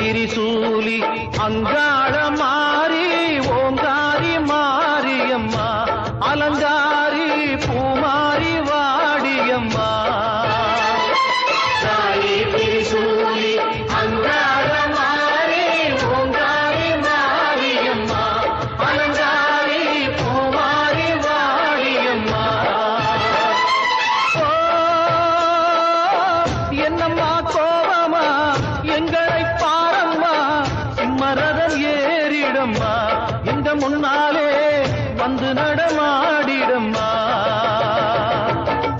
திரிசூலி அங்காள மாறி ஓங்காரி மாரியம்மா அலங்காரி பூமாரி வாடியம்மா தாயே திரிசூலி அங்காள மாறி ஓங்காரி மாரியம்மா அலங்காரி பூமாரி வாடியம்மா என்னம்மா கோபமா எங்களை பாரம்மா சிம்மரதம் ஏறிடம்மா இந்த முன்னாலே வந்து நடமாடிடம்மா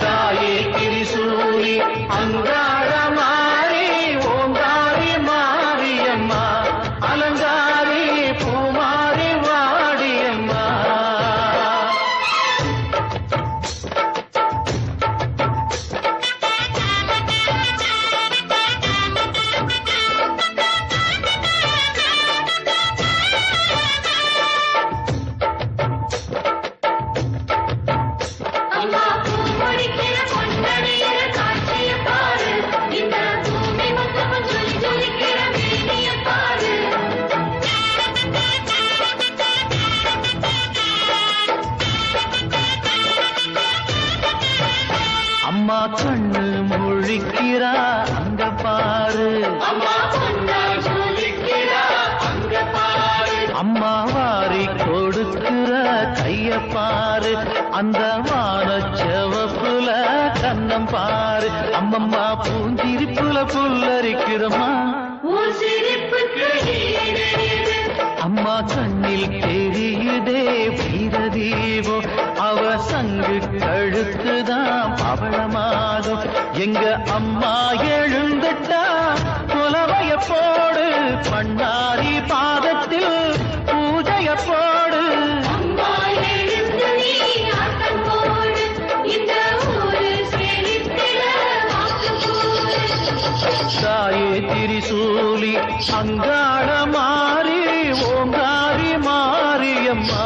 தாயே திரிசூலி அங்காள மாறி ஓங்காரி மாரியம்மா அலங்காரி பூமாரி வாடியம்மா அம்மா கண்ணு முழிக்கிறா அங்க பாரு அம்மா வாரி கொடுக்கிற கைய பாரு அந்த வானச்செவப்புல கண்ணம் பாரு அம்மம்மா பூஞ்சிரிப்புல புல்லரிக்கிறமா அம்மா கண்ணில் தெரியுதே வீரதீபம் அவ சங்கு கழுத்துதான் பவளமாகும் எங்க அம்மா எழுந்துட்டா குலவைய போடு பண்ணாரி பாதத்தில் பூஜைய போடு தாயே திரிசூலி அங்காள மாறி ஓங்காரி மாரியம்மா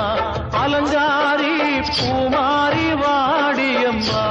அலங்காரி பூமாரி வாடியம்மா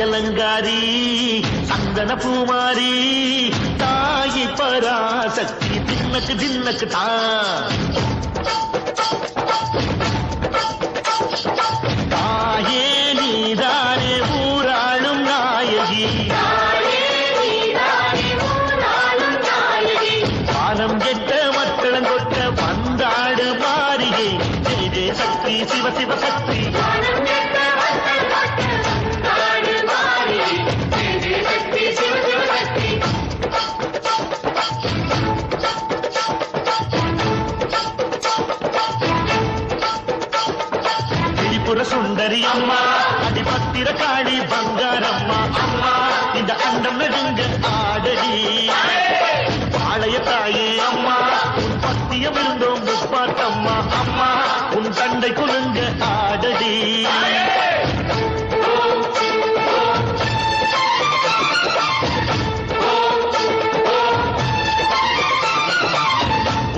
அலங்காரி சந்தன பூமாரி தாயி பராசக்தி தின்னக்கு தின்னக்கு தாயே நீதானே ஊராளும் நாயகி பாலம் கெட்ட மக்களம் கொட்ட வந்தாடு மாறியே ஜெய ஜெய சக்தி சிவ சிவ சக்தி சுந்தரி அம்மா அடிபத்திர காளி பங்காரம்மா அம்மா இந்த அண்டம் நெடுங்க ஆடடி பாளைய தாயே அம்மா உன் பத்தியம் இருந்தோம் முப்பாட்டம்மா அம்மா உன் தண்டை குலுங்க ஆடடி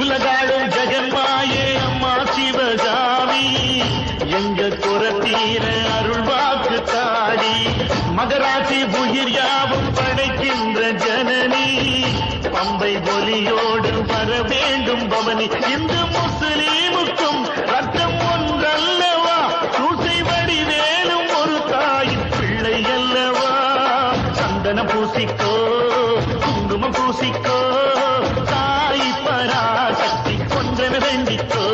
உலகாடும் ஜெகன்மாயே அம்மா சிவகாமி எங்க குரத்தீர அருள் வாக்கு தாடி மகராசி உயிர் யாவும் படைக்கின்ற ஜனனி பம்பை ஒலியோடு வர வேண்டும் பவனி இந்த முஸ்லீம் பூசிக்கோ குங்குமம் பூசிக்கோ தாய் பராசக்தி ஒன்றென வேண்டிக்கோ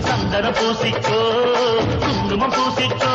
சந்தனம் பூசிக்கோ குங்குமம் பூசிக்கோ